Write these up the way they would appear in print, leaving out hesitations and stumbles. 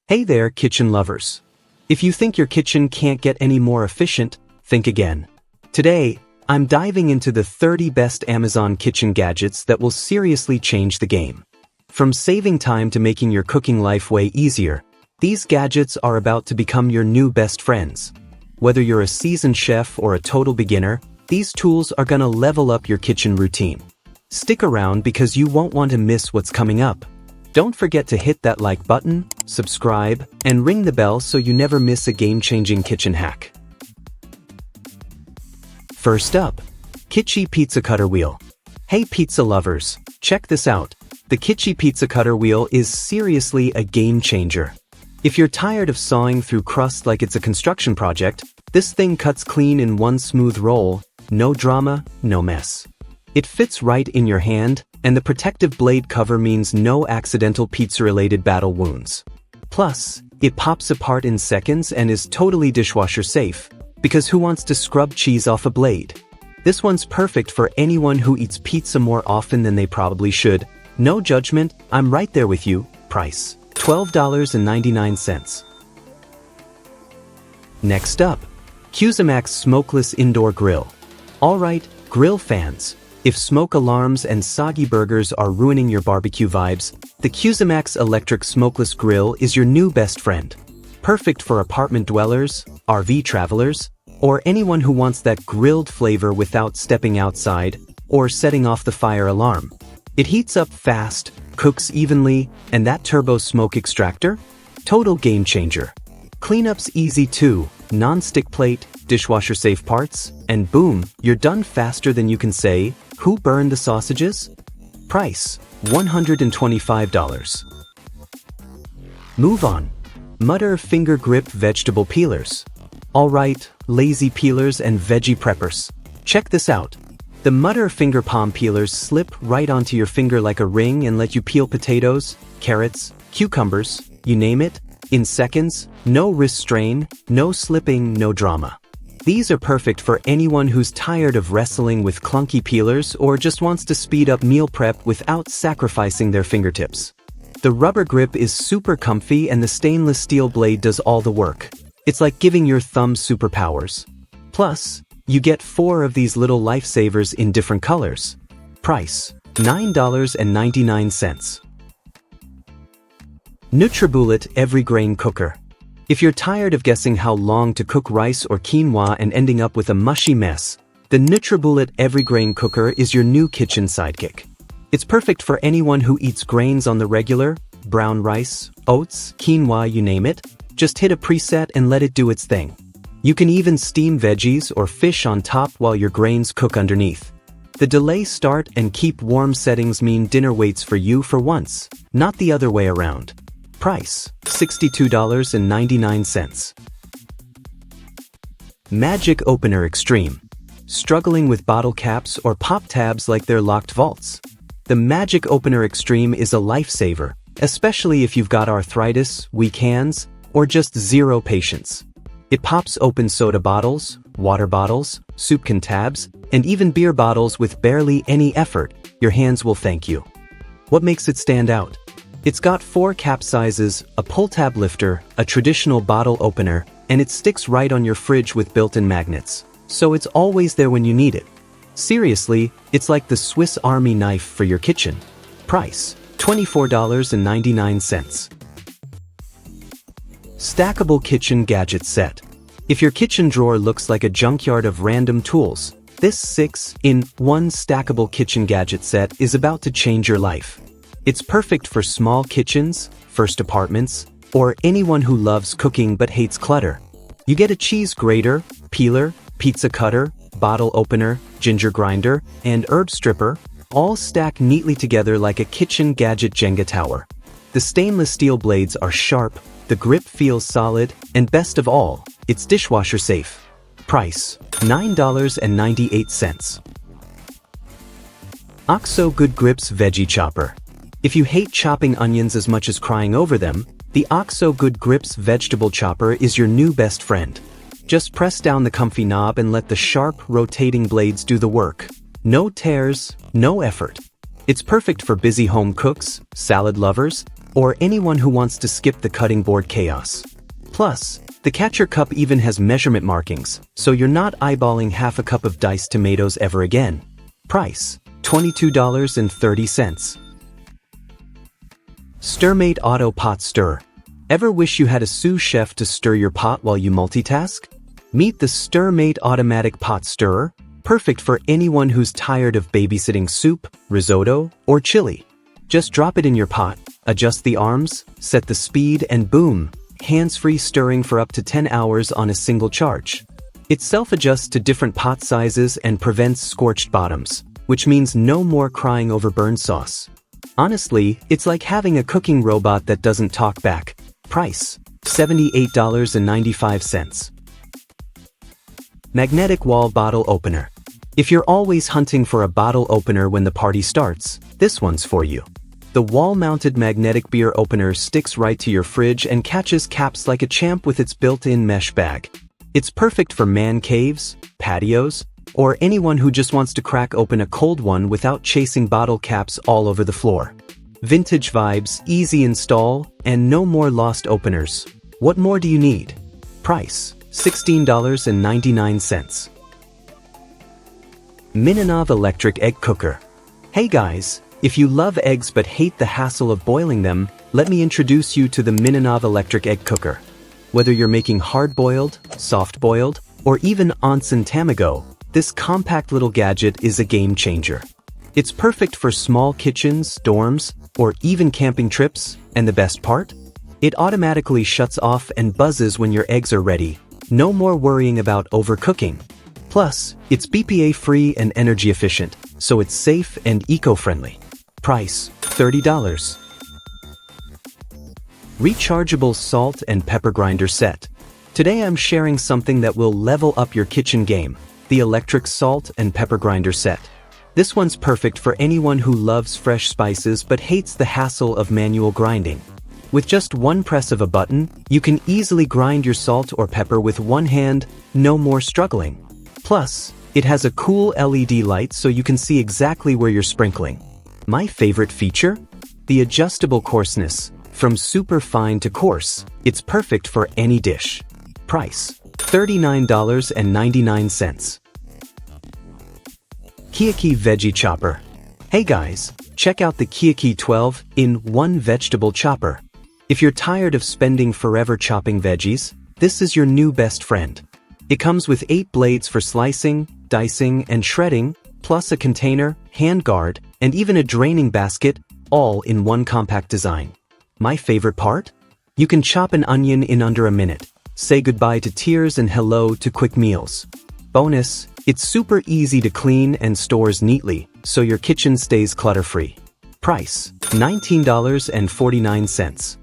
Hey there, kitchen lovers. If you think your kitchen can't get any more efficient, think again. Today, I'm diving into the 30 best Amazon kitchen gadgets that will seriously change the game. From saving time to making your cooking life way easier, these gadgets are about to become your new best friends. Whether you're a seasoned chef or a total beginner, these tools are gonna level up your kitchen routine. Stick around because you won't want to miss what's coming up. Don't forget to hit that like button, subscribe, and ring the bell so you never miss a game-changing kitchen hack. First up, Kitchy Pizza Cutter Wheel. Hey pizza lovers, check this out. The Kitchy Pizza Cutter Wheel is seriously a game changer. If you're tired of sawing through crust like it's a construction project, this thing cuts clean in one smooth roll, no drama, no mess. It fits right in your hand, and the protective blade cover means no accidental pizza-related battle wounds. Plus, it pops apart in seconds and is totally dishwasher safe, because who wants to scrub cheese off a blade? This one's perfect for anyone who eats pizza more often than they probably should. No judgment, I'm right there with you. Price, $12.99. Next up, CUSIMAX Smokeless Indoor Grill. Alright, grill fans. If smoke alarms and soggy burgers are ruining your barbecue vibes, the CUSIMAX Electric Smokeless Grill is your new best friend. Perfect for apartment dwellers, RV travelers, or anyone who wants that grilled flavor without stepping outside or setting off the fire alarm. It heats up fast, cooks evenly, and that turbo smoke extractor? Total game changer. Cleanup's easy too, non-stick plate, dishwasher safe parts, and boom, you're done faster than you can say, who burned the sausages? Price, $125. Move on. Mutter Finger Grip Vegetable Peelers. Alright, lazy peelers and veggie preppers. Check this out. The Mutter Finger Palm Peelers slip right onto your finger like a ring and let you peel potatoes, carrots, cucumbers, you name it, in seconds, no wrist strain, no slipping, no drama. These are perfect for anyone who's tired of wrestling with clunky peelers or just wants to speed up meal prep without sacrificing their fingertips. The rubber grip is super comfy and the stainless steel blade does all the work. It's like giving your thumbs superpowers. Plus, you get 4 of these little lifesavers in different colors. Price, $9.99. nutribullet EveryGrain Cooker. If you're tired of guessing how long to cook rice or quinoa and ending up with a mushy mess, the nutribullet EveryGrain Cooker is your new kitchen sidekick. It's perfect for anyone who eats grains on the regular, brown rice, oats, quinoa, you name it. Just hit a preset and let it do its thing. You can even steam veggies or fish on top while your grains cook underneath. The delay start and keep warm settings mean dinner waits for you for once, not the other way around. Price, $62.99. Magic Opener Extreme. Struggling with bottle caps or pop tabs like they're locked vaults? The Magic Opener Extreme is a lifesaver, especially if you've got arthritis, weak hands, or just zero patience. It pops open soda bottles, water bottles, soup can tabs, and even beer bottles with barely any effort. Your hands will thank you. What makes it stand out? It's got 4 cap sizes, a pull tab lifter, a traditional bottle opener, and it sticks right on your fridge with built-in magnets, so it's always there when you need it. Seriously, it's like the Swiss Army knife for your kitchen. Price, $24.99. Stackable Kitchen Gadget Set. If your kitchen drawer looks like a junkyard of random tools, this 6-in-1 stackable kitchen gadget set is about to change your life. It's perfect for small kitchens, first apartments, or anyone who loves cooking but hates clutter. You get a cheese grater, peeler, pizza cutter, bottle opener, ginger grinder, and herb stripper, all stacked neatly together like a kitchen gadget Jenga tower. The stainless steel blades are sharp, the grip feels solid, and best of all, it's dishwasher safe. Price, $9.98. OXO Good Grips Veggie Chopper. If you hate chopping onions as much as crying over them, the OXO Good Grips Vegetable Chopper is your new best friend. Just press down the comfy knob and let the sharp, rotating blades do the work. No tears, no effort. It's perfect for busy home cooks, salad lovers, or anyone who wants to skip the cutting board chaos. Plus, the catcher cup even has measurement markings, so you're not eyeballing half a cup of diced tomatoes ever again. Price: $22.30. StirMATE Auto Pot Stirrer. Ever wish you had a sous chef to stir your pot while you multitask? Meet the StirMATE Automatic Pot Stirrer, perfect for anyone who's tired of babysitting soup, risotto, or chili. Just drop it in your pot, adjust the arms, set the speed, and boom, hands-free stirring for up to 10 hours on a single charge. It self-adjusts to different pot sizes and prevents scorched bottoms, which means no more crying over burned sauce. Honestly, it's like having a cooking robot that doesn't talk back. Price: $78.95. Magnetic Wall Bottle Opener. If you're always hunting for a bottle opener when the party starts, this one's for you. The wall-mounted magnetic beer opener sticks right to your fridge and catches caps like a champ with its built-in mesh bag. It's perfect for man caves, patios, or anyone who just wants to crack open a cold one without chasing bottle caps all over the floor. Vintage vibes, easy install, and no more lost openers. What more do you need? Price: $16.99. Minanov Electric Egg Cooker. Hey guys, if you love eggs but hate the hassle of boiling them, let me introduce you to the Minanov Electric Egg Cooker. Whether you're making hard-boiled, soft-boiled, or even onsen tamago, this compact little gadget is a game-changer. It's perfect for small kitchens, dorms, or even camping trips, and the best part? It automatically shuts off and buzzes when your eggs are ready. No more worrying about overcooking. Plus, it's BPA-free and energy efficient, so it's safe and eco-friendly. Price: $30. Rechargeable Salt and Pepper Grinder Set. Today I'm sharing something that will level up your kitchen game: the electric salt and pepper grinder set. This one's perfect for anyone who loves fresh spices but hates the hassle of manual grinding. With just one press of a button, you can easily grind your salt or pepper with one hand, no more struggling. Plus, it has a cool LED light so you can see exactly where you're sprinkling. My favorite feature? The adjustable coarseness. From super fine to coarse, it's perfect for any dish. Price: $39.99. KEOUKE Veggie Chopper. Hey guys, check out the KEOUKE 12-in-1 vegetable chopper. If you're tired of spending forever chopping veggies, this is your new best friend. It comes with 8 blades for slicing, dicing, and shredding, plus a container, handguard, and even a draining basket, all in one compact design. My favorite part? You can chop an onion in under a minute, say goodbye to tears and hello to quick meals. Bonus, it's super easy to clean and stores neatly, so your kitchen stays clutter-free. Price: $19.49.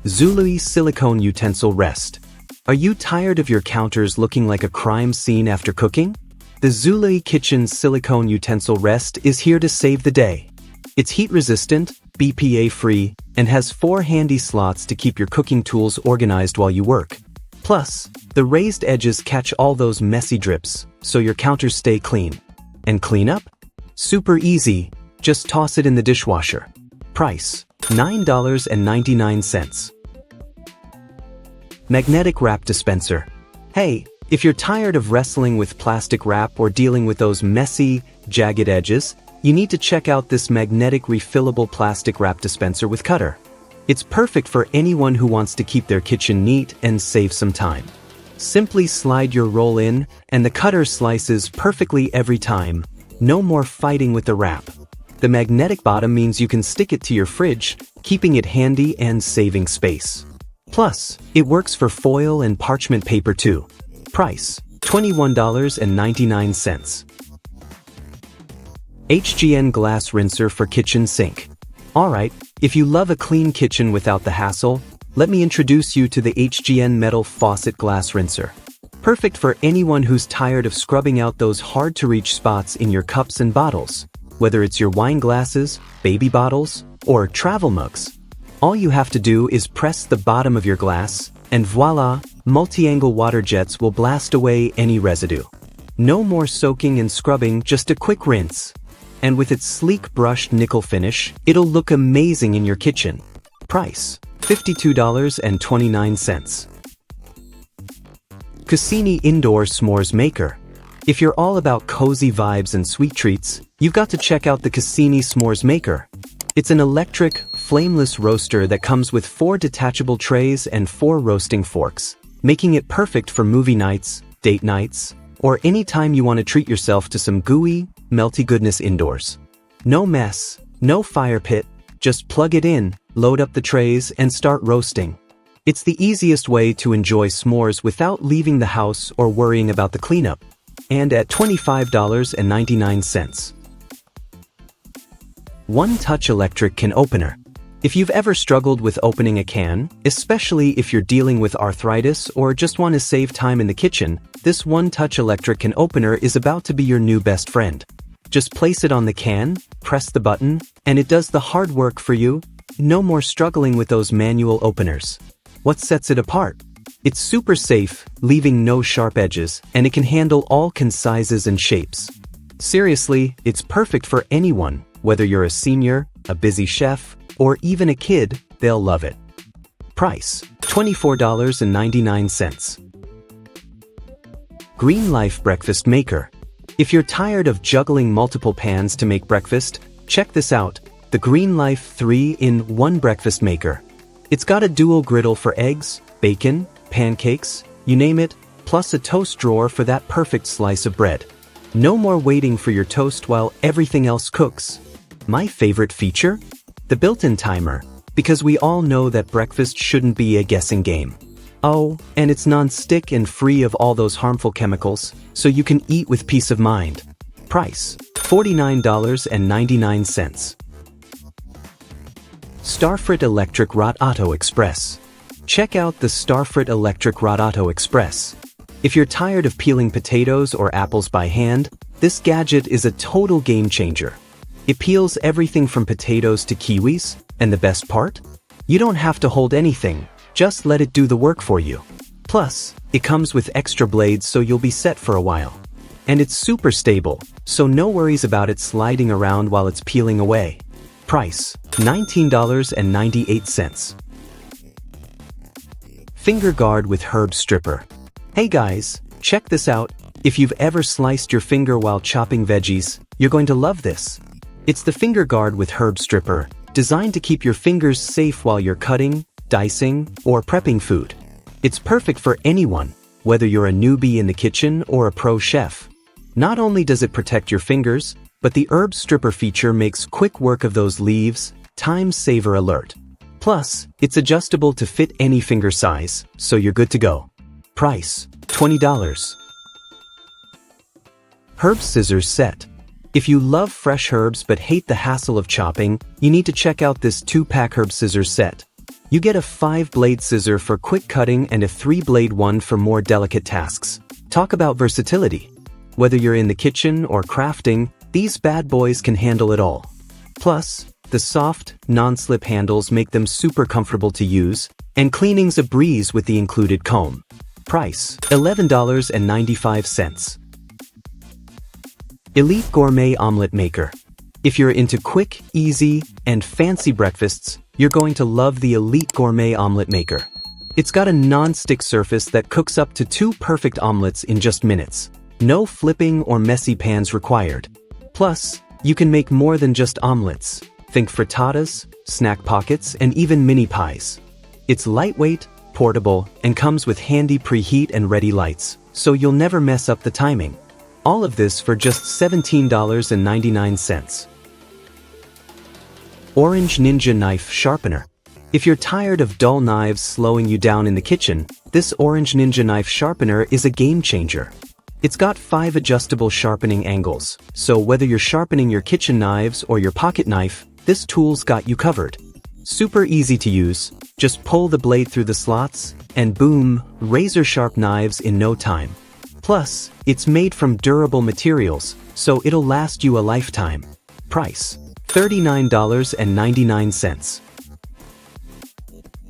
Zulay Silicone Utensil Rest. Are you tired of your counters looking like a crime scene after cooking? The Zulay Kitchen Silicone Utensil Rest is here to save the day. It's heat-resistant, BPA-free, and has 4 handy slots to keep your cooking tools organized while you work. Plus, the raised edges catch all those messy drips, so your counters stay clean. And clean up? Super easy, just toss it in the dishwasher. Price: $9.99. Magnetic Wrap Dispenser. Hey, if you're tired of wrestling with plastic wrap or dealing with those messy, jagged edges, you need to check out this magnetic refillable plastic wrap dispenser with cutter. It's perfect for anyone who wants to keep their kitchen neat and save some time. Simply slide your roll in, and the cutter slices perfectly every time. No more fighting with the wrap. The magnetic bottom means you can stick it to your fridge, keeping it handy and saving space. Plus, it works for foil and parchment paper too. Price: $21.99. HGN Glass Rinser for Kitchen Sink. Alright, if you love a clean kitchen without the hassle, let me introduce you to the HGN Metal Faucet Glass Rinser. Perfect for anyone who's tired of scrubbing out those hard-to-reach spots in your cups and bottles. Whether it's your wine glasses, baby bottles, or travel mugs. All you have to do is press the bottom of your glass, and voila, multi-angle water jets will blast away any residue. No more soaking and scrubbing, just a quick rinse. and with its sleek brushed nickel finish, it'll look amazing in your kitchen. Price: $52.29. Kusini Indoor S'mores Maker. If you're all about cozy vibes and sweet treats, you've got to check out the Kusini S'mores Maker. It's an electric, flameless roaster that comes with 4 detachable trays and 4 roasting forks, making it perfect for movie nights, date nights, or any time you want to treat yourself to some gooey, melty goodness indoors. No mess, no fire pit, just plug it in, load up the trays, and start roasting. It's the easiest way to enjoy s'mores without leaving the house or worrying about the cleanup. And at $25.99. One Touch Electric Can Opener. If you've ever struggled with opening a can, especially if you're dealing with arthritis or just want to save time in the kitchen, this One Touch Electric Can Opener is about to be your new best friend. Just place it on the can, press the button, and it does the hard work for you. No more struggling with those manual openers. What sets it apart? It's super safe, leaving no sharp edges, and it can handle all sizes and shapes. Seriously, it's perfect for anyone, whether you're a senior, a busy chef, or even a kid, they'll love it. Price: $24.99. GreenLife Breakfast Maker. If you're tired of juggling multiple pans to make breakfast, check this out, the GreenLife 3-in-1 Breakfast Maker. It's got a dual griddle for eggs, bacon, pancakes, you name it, plus a toast drawer for that perfect slice of bread. No more waiting for your toast while everything else cooks. My favorite feature? The built-in timer, because we all know that breakfast shouldn't be a guessing game. Oh, and it's non-stick and free of all those harmful chemicals, so you can eat with peace of mind. Price: $49.99. Starfrit Electric Rotato Express. Check out the Starfrit Electric Rotato Express. If you're tired of peeling potatoes or apples by hand, this gadget is a total game changer. It peels everything from potatoes to kiwis, and the best part? You don't have to hold anything, just let it do the work for you. Plus, it comes with extra blades so you'll be set for a while. And it's super stable, so no worries about it sliding around while it's peeling away. Price: $19.98. Finger Guard with Herb Stripper. Hey guys, check this out. If you've ever sliced your finger while chopping veggies, you're going to love this. It's the Finger Guard with Herb Stripper, designed to keep your fingers safe while you're cutting, dicing, or prepping food. It's perfect for anyone, whether you're a newbie in the kitchen or a pro chef. Not only does it protect your fingers, but the herb stripper feature makes quick work of those leaves, time saver alert. Plus, it's adjustable to fit any finger size, so you're good to go. Price: $20. Herb Scissors Set. If you love fresh herbs but hate the hassle of chopping, you need to check out this 2-pack herb scissors set. You get a 5-blade scissor for quick cutting and a 3-blade one for more delicate tasks. Talk about versatility. Whether you're in the kitchen or crafting, these bad boys can handle it all. Plus, the soft, non-slip handles make them super comfortable to use, and cleaning's a breeze with the included comb. Price: $11.95. Elite Gourmet Omelet Maker. If you're into quick, easy, and fancy breakfasts, you're going to love the Elite Gourmet Omelet Maker. It's got a non-stick surface that cooks up to 2 perfect omelets in just minutes. No flipping or messy pans required. Plus, you can make more than just omelets. Think frittatas, snack pockets, and even mini pies. It's lightweight, portable, and comes with handy preheat and ready lights, so you'll never mess up the timing. All of this for just $17.99. Orange Ninja Knife Sharpener. If you're tired of dull knives slowing you down in the kitchen, this Orange Ninja Knife Sharpener is a game changer. It's got 5 adjustable sharpening angles, so whether you're sharpening your kitchen knives or your pocket knife, this tool's got you covered. Super easy to use, just pull the blade through the slots, and boom, razor-sharp knives in no time. Plus, it's made from durable materials, so it'll last you a lifetime. Price: $39.99.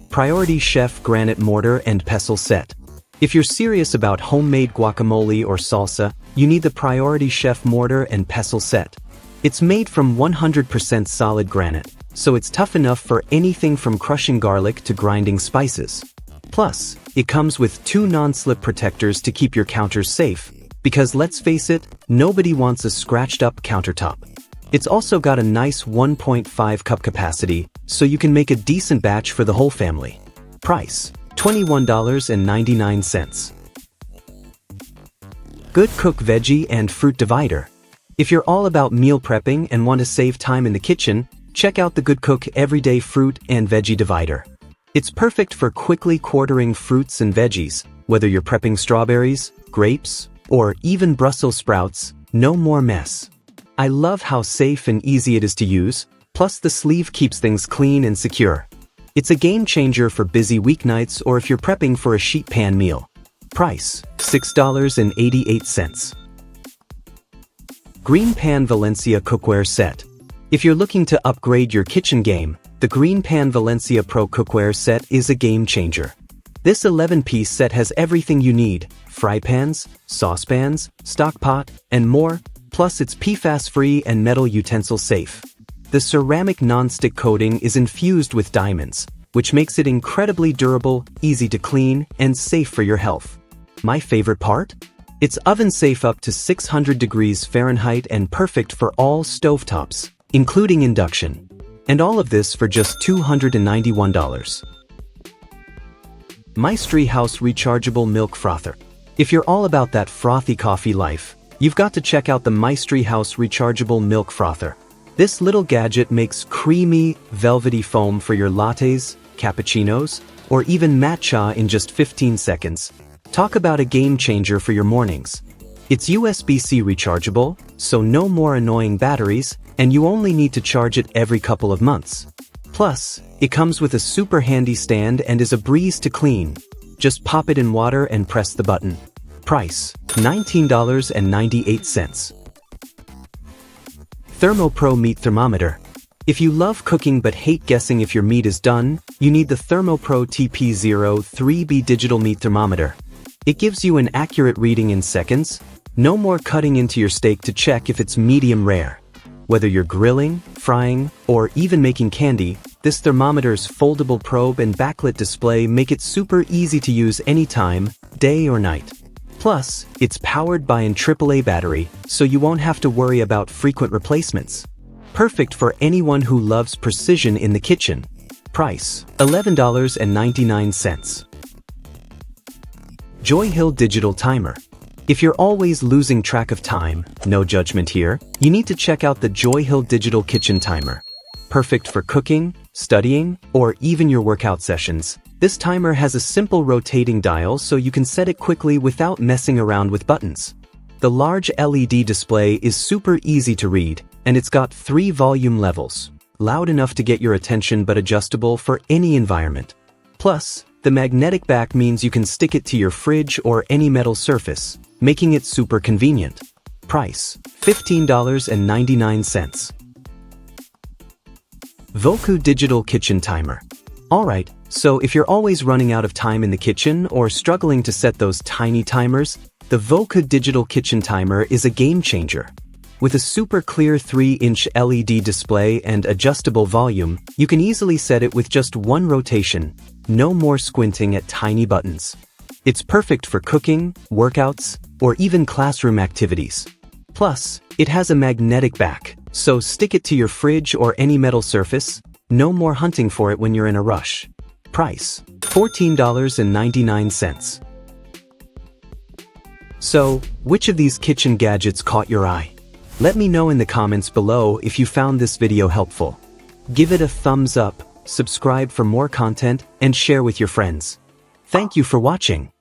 Priority Chef Granite Mortar and Pestle Set. If you're serious about homemade guacamole or salsa, you need the Priority Chef Mortar and Pestle Set. It's made from 100% solid granite, so it's tough enough for anything from crushing garlic to grinding spices. Plus, it comes with 2 non-slip protectors to keep your counters safe, because let's face it, nobody wants a scratched-up countertop. It's also got a nice 1.5 cup capacity, so you can make a decent batch for the whole family. Price: $21.99. GoodCook Veggie and Fruit Divider. If you're all about meal prepping and want to save time in the kitchen, check out the GoodCook Everyday Fruit and Veggie Divider. It's perfect for quickly quartering fruits and veggies, whether you're prepping strawberries, grapes, or even Brussels sprouts, no more mess. I love how safe and easy it is to use, plus the sleeve keeps things clean and secure. It's a game changer for busy weeknights or if you're prepping for a sheet pan meal. Price: $6.88. GreenPan Valencia Cookware Set. If you're looking to upgrade your kitchen game, the GreenPan Valencia Pro Cookware Set is a game changer. This 11-piece set has everything you need: fry pans, saucepans, stockpot, and more, plus it's PFAS-free and metal utensil safe. The ceramic non-stick coating is infused with diamonds, which makes it incredibly durable, easy to clean, and safe for your health. My favorite part? It's oven-safe up to 600 degrees Fahrenheit and perfect for all stovetops, including induction. And all of this for just $291. Mystery House Rechargeable Milk Frother. If you're all about that frothy coffee life, you've got to check out the Mystery House Rechargeable Milk Frother. This little gadget makes creamy, velvety foam for your lattes, cappuccinos, or even matcha in just 15 seconds. Talk about a game changer for your mornings. It's USB-C rechargeable, so no more annoying batteries, and you only need to charge it every couple of months. Plus, it comes with a super handy stand and is a breeze to clean. Just pop it in water and press the button. Price: $19.98. ThermoPro Meat Thermometer. If you love cooking but hate guessing if your meat is done, you need the ThermoPro TP03B Digital Meat Thermometer. It gives you an accurate reading in seconds. No more cutting into your steak to check if it's medium rare. Whether you're grilling, frying, or even making candy, this thermometer's foldable probe and backlit display make it super easy to use anytime, day or night. Plus, it's powered by an AAA battery, so you won't have to worry about frequent replacements. Perfect for anyone who loves precision in the kitchen. Price: $11.99. Joyhill Digital Timer. If you're always losing track of time, no judgment here, you need to check out the Joyhill Digital Kitchen Timer. Perfect for cooking, studying, or even your workout sessions, this timer has a simple rotating dial so you can set it quickly without messing around with buttons. The large LED display is super easy to read, and it's got 3 volume levels, loud enough to get your attention but adjustable for any environment. Plus, the magnetic back means you can stick it to your fridge or any metal surface, making it super convenient. Price: $15.99. Voku Digital Kitchen Timer. Alright, so if you're always running out of time in the kitchen or struggling to set those tiny timers, the Voku Digital Kitchen Timer is a game changer. With a super clear 3-inch LED display and adjustable volume, you can easily set it with just one rotation. No more squinting at tiny buttons. It's perfect for cooking, workouts, or even classroom activities. Plus, it has a magnetic back, so stick it to your fridge or any metal surface. No more hunting for it when you're in a rush. Price: $14.99. So, which of these kitchen gadgets caught your eye? Let me know in the comments below if you found this video helpful. Give it a thumbs up, subscribe for more content, and share with your friends. Thank you for watching.